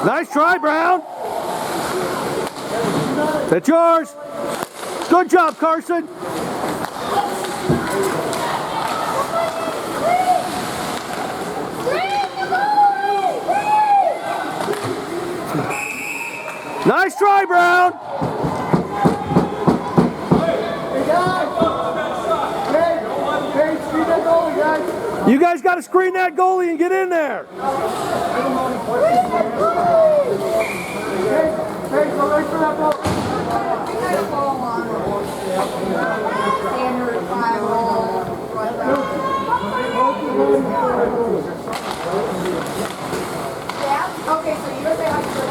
Nice try, Brown. That's yours. Good job, Carson. Nice try, Brown. You guys got to screen that goalie and get in there. Okay, so you guys have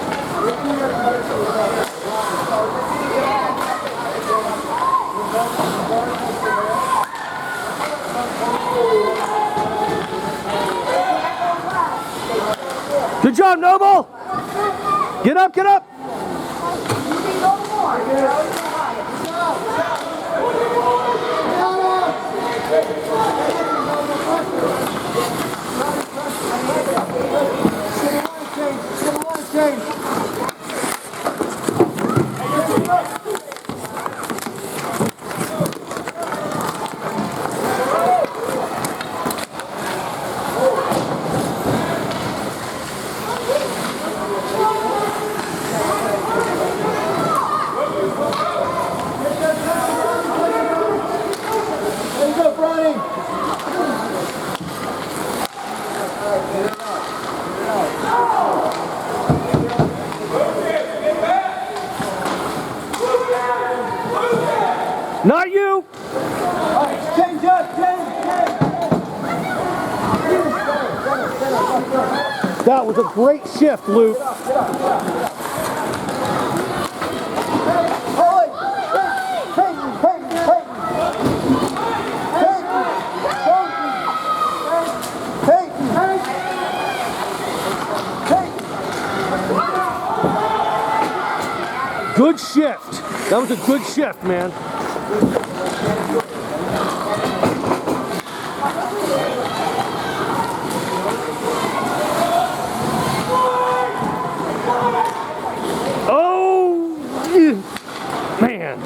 Good job, Noble. Get up, get up. Not you. Change up, change. That was a great shift, Luke. Good shift. That was a good shift, man. Oh, man.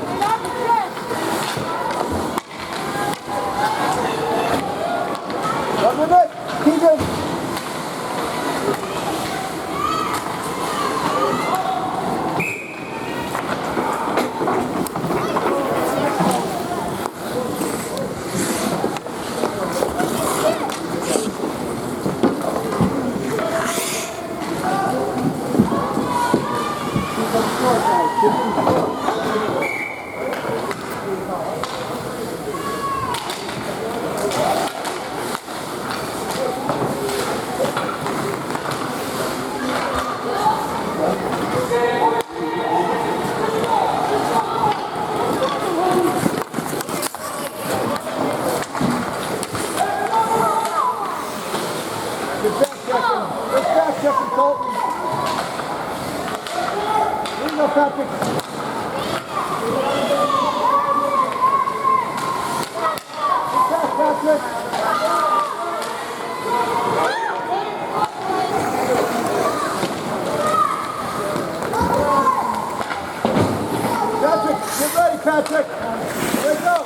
Patrick, let's go.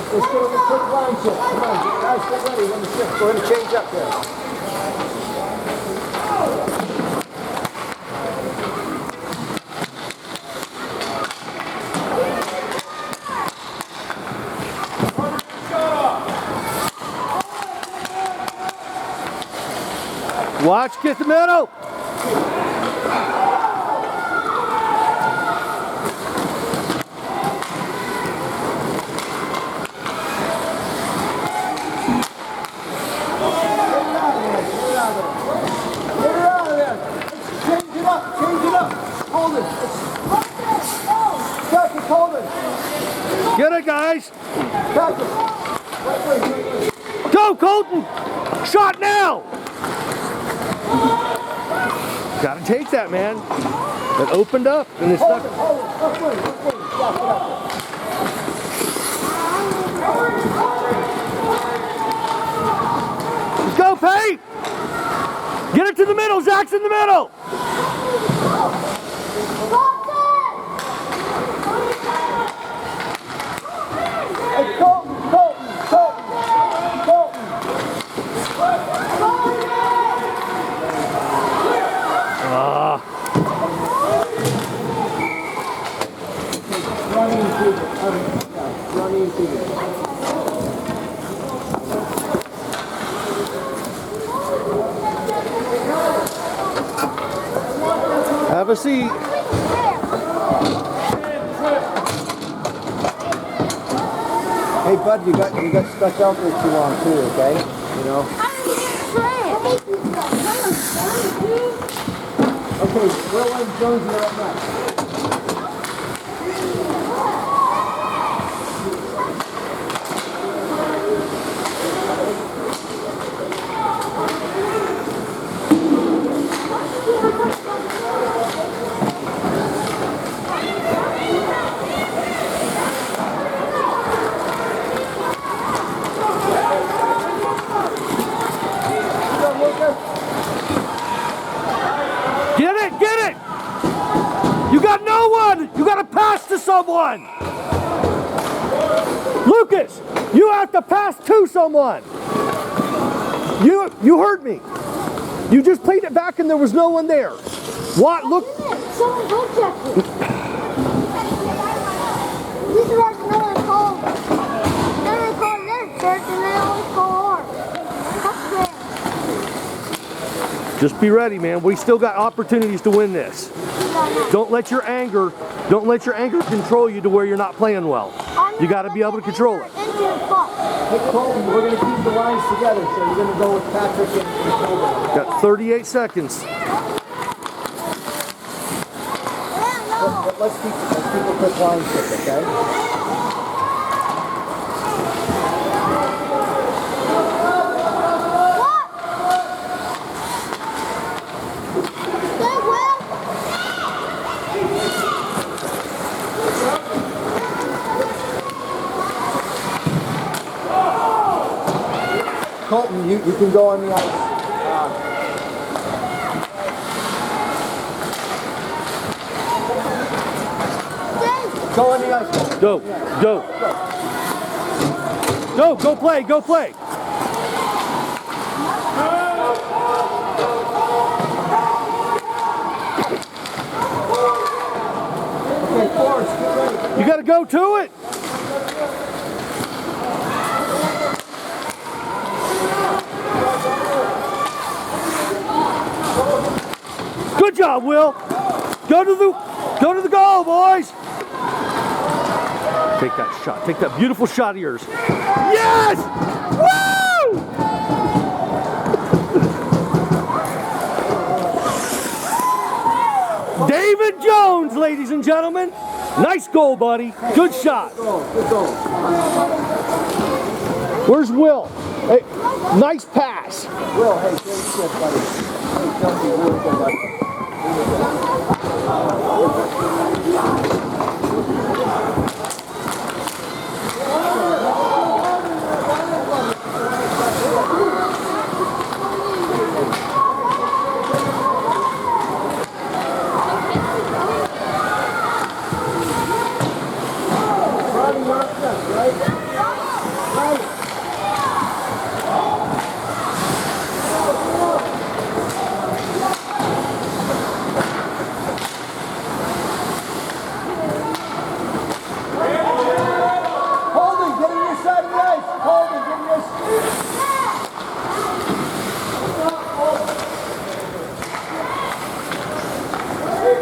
Let's go on the quick line shift. Come on, guys, get ready when the shift. Go ahead and change up there. Watch, get the middle. Get it, guys. Go, Colton. Shot now. Gotta take that, man. It opened up and it's stuck. Get it to the middle, Zach's in the middle. Hey, Colton. Run into it. Have a seat. Hey, bud, you got stuck out there too long too, okay? You know. Okay, where Jones are up next? Get it! You got no one! You got to pass to someone! Lucas, you have to pass to someone! You heard me. You just played it back and there was no one there. What? Look. Someone go check it. This is like no one called. Then they call this church and they always call ours. That's fair. Just be ready, man. We still got opportunities to win this. Don't let your anger control you to where you're not playing well. You got to be able to control it. Hey, Colton, we're going to keep the lines together, so you're going to go with Patrick and Colton. Got 38 seconds. But let's keep a quick line check, okay? Colton, you can go on the ice. Go on the ice. Go play. Okay, Forrest, get ready. You got to go to it. Good job, Will. Go to the goal, boys. Take that shot. Take that beautiful shot of yours. Yes! Woo! David Jones, ladies and gentlemen. Nice goal, buddy. Good shot. Good goal. Where's Will? Hey, nice pass. Will, hey, great shit, buddy. Hey, don't be really good, buddy.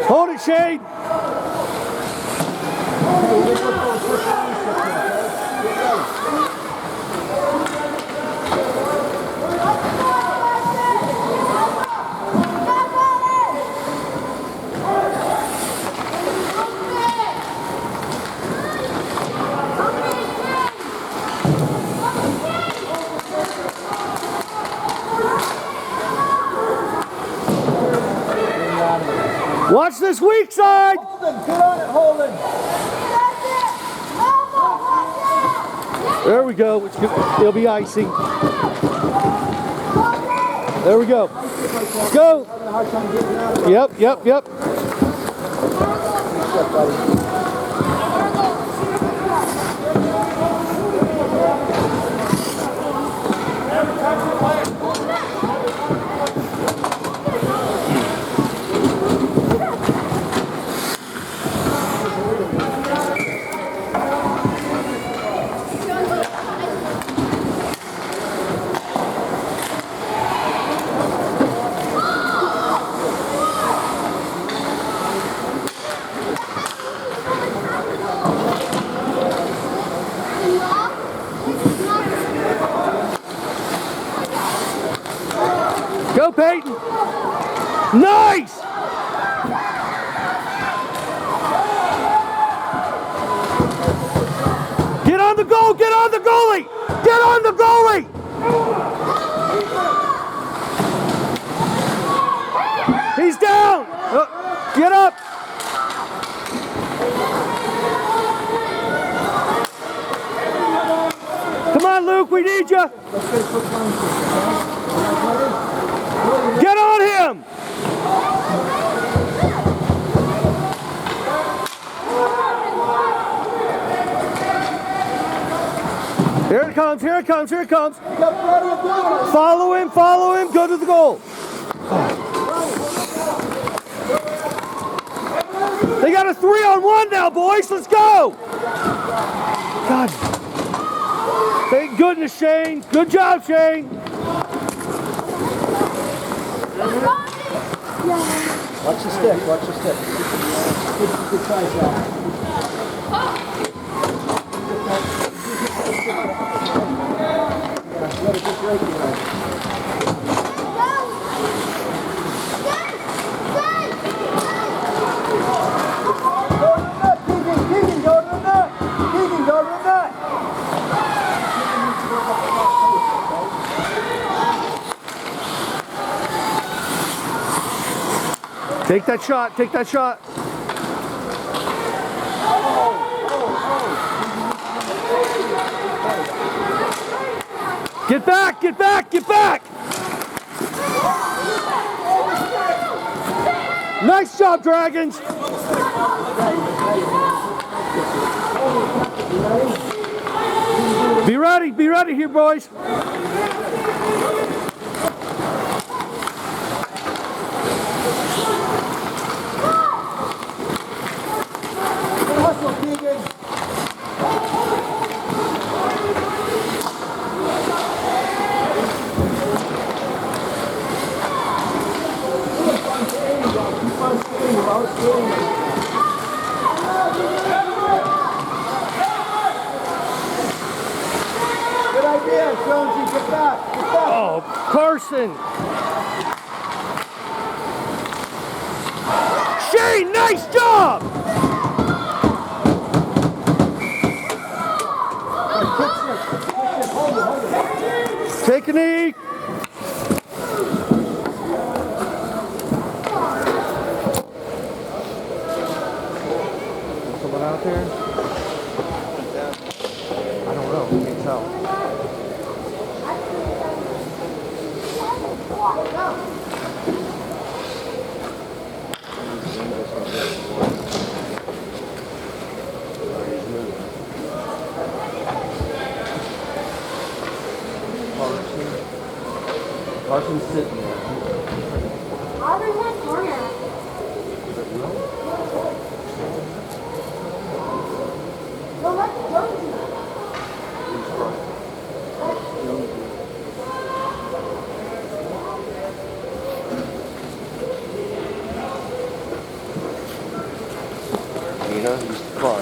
Hold it, Shade. Watch this weak side. Holden, get on it, Holden. There we go. It'll be icy. There we go. Go. Having a hard time getting out of it. Yep. Good stuff, buddy. Go, Peyton. Nice. Get on the goal. Get on the goalie. Get on the goalie. He's down. Get up. Come on, Luke. We need you. Get on him! Here it comes, here it comes, here it comes. Follow him, go to the goal. They got a 3-on-1 now, boys, let's go! God. Thank goodness, Shane. Good job, Shane. Watch the stick, watch the stick. Good try, Jack. Let it just break you right. Go to the net, Keegan, go to the net. Keegan, go to the net. Take that shot, take that shot. Get back, get back, get back! Nice job, Dragons! Be ready here, boys. Hustle, Keegan. Good idea, Jonesy. Get back. Get back. Oh, Carson! Shane, nice job! Take a knee. Someone out there? I don't know. I can't tell. Carson's sitting there. I'll bring my corner. No, let's Jonesy. Nina, use the car.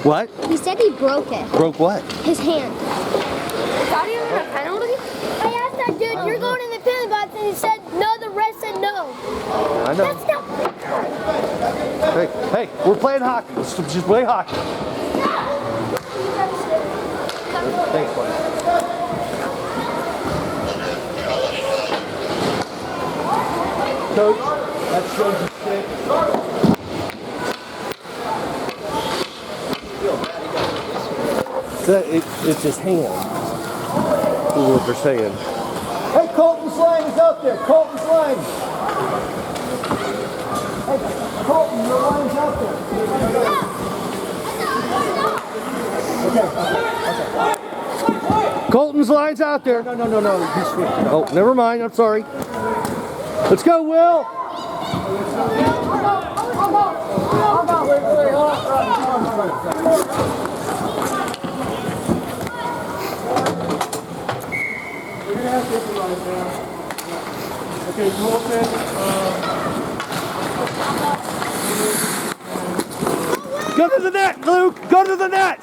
What? He said he broke it. Broke what? His hand. Thought he was a penalty? I asked that dude, you're going in the penalty box, and he said no, the rest said no. I know. That's not Hey, we're playing hockey. Let's just play hockey. Thanks, buddy. Coach, that's Joe's stick. It's his hand. Is what they're saying. Hey, Colton's line is out there. Colton's line. Hey, Colton, your line's out there. Okay. Colton's line's out there. No. He's switching. Oh, never mind. I'm sorry. Let's go, Will. Okay, go open. Go to the net, Luke. Go to the net.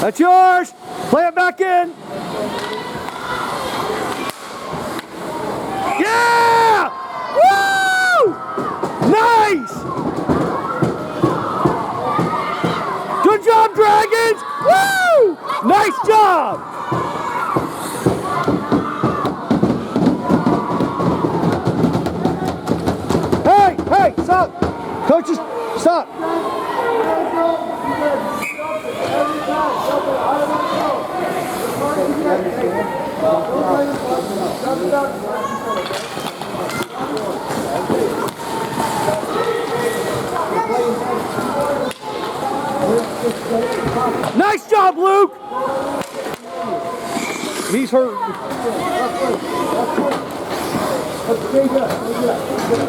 That's yours. Play it back in. Yeah! Woo! Nice! Good job, Dragons! Woo! Nice job! Hey, stop! Coaches, stop! Nice job, Luke! He's hurt.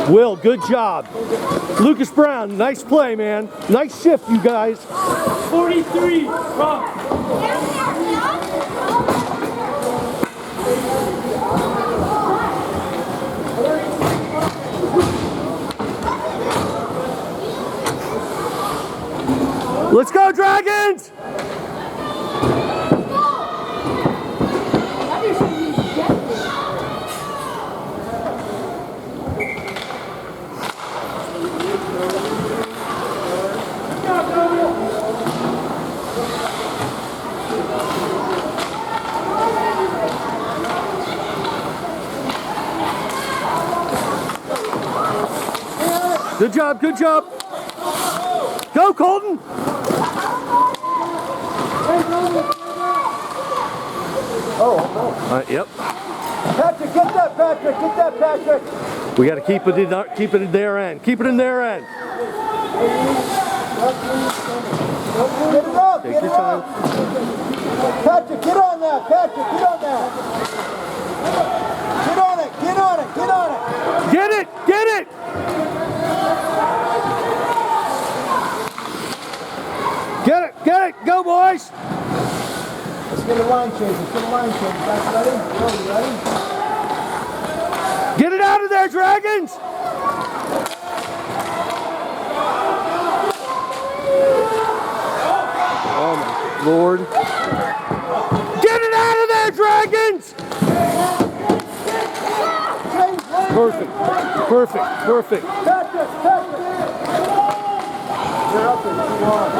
Will, good job. Lucas Brown, nice play, man. Nice shift, you guys. 43, come. Let's go, Dragons! Good job, good job. Go, Colton. Yep. Patrick, get that, Patrick. Get that, Patrick. We got to keep it in their end. Keep it in their end. Get it up. Take Get your it time. up. Patrick, get on that. Patrick, get on that. Get on it. Get on it. Get on it. Get it. Get it. Get it. Get it. Go, boys. Let's get a line change. Let's get a line change. Back ready? Go, you ready? Get it out of there, Dragons. Oh, my Lord. Get it out of there, Dragons. Perfect. Perfect. Perfect. Patrick, Patrick. You're up there. Come on.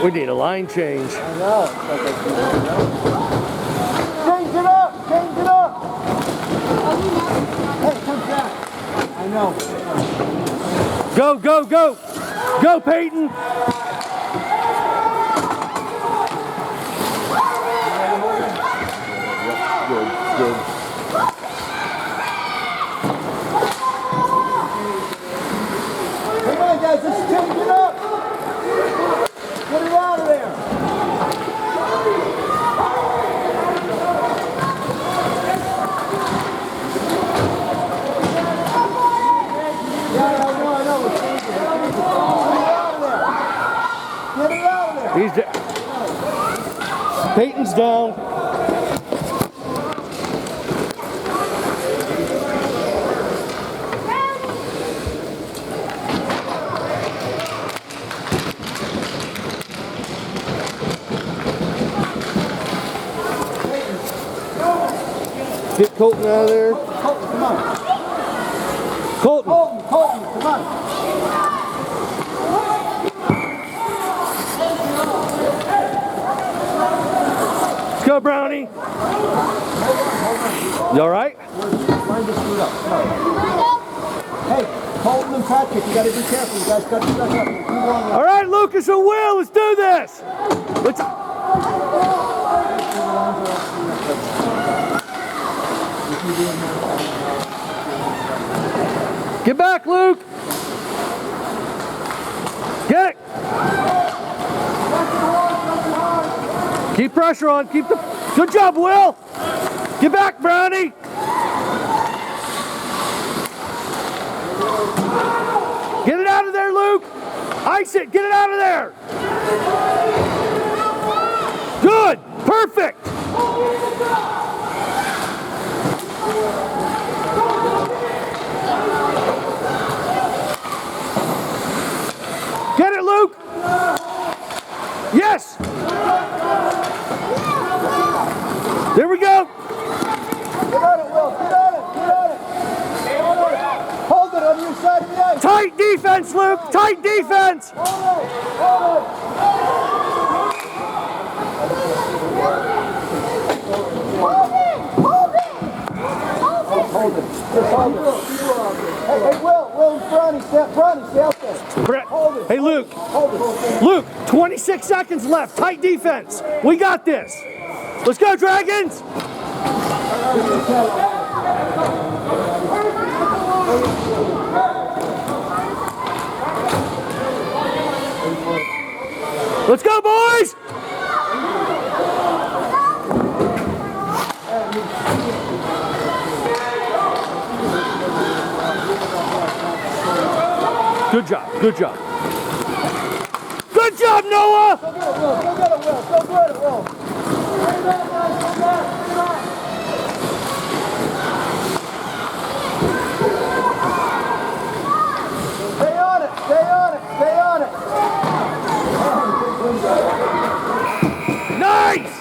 We need a line change. I know. Change it up. Change it up. Hey, come back. I know. Go, go, go. Go, Peyton. Good, good. Come on, guys. Let's change it up. Get it out of there. Yeah, I know. We're changing it. Get it out of there. He's down. Peyton's down. Get Colton out of there. Colton, come on. Colton. Colton, come on. Let's go, Brownie. You all right? Line just screwed up. Come on. Hey, Colton and Patrick, you gotta be careful. You guys gotta stuck up. All right, Lucas and Will, let's do this. Let's. Get back, Luke. Get it. Keep pressure on. Keep the. Good job, Will. Get back, Brownie. Get it out of there, Luke. Ice it. Get it out of there. Good. Perfect. Get it, Luke. Yes. There we go. Get on it, Will. Get on it. Get on it. Hold it on your side of the ice. Tight defense, Luke. Tight defense. Hold it. Hold it. Hold it. Just hold it. Hey, Will, Bronny, stay out there. Hold it. Hey, Luke. Hold it. Luke, 26 seconds left. Tight defense. We got this. Let's go, Dragons. Let's go, boys. Good job. Good job. Good job, Noah. Go get it, Will. Go get it, Will. Stay on it. Stay on it. Stay on it. Nice.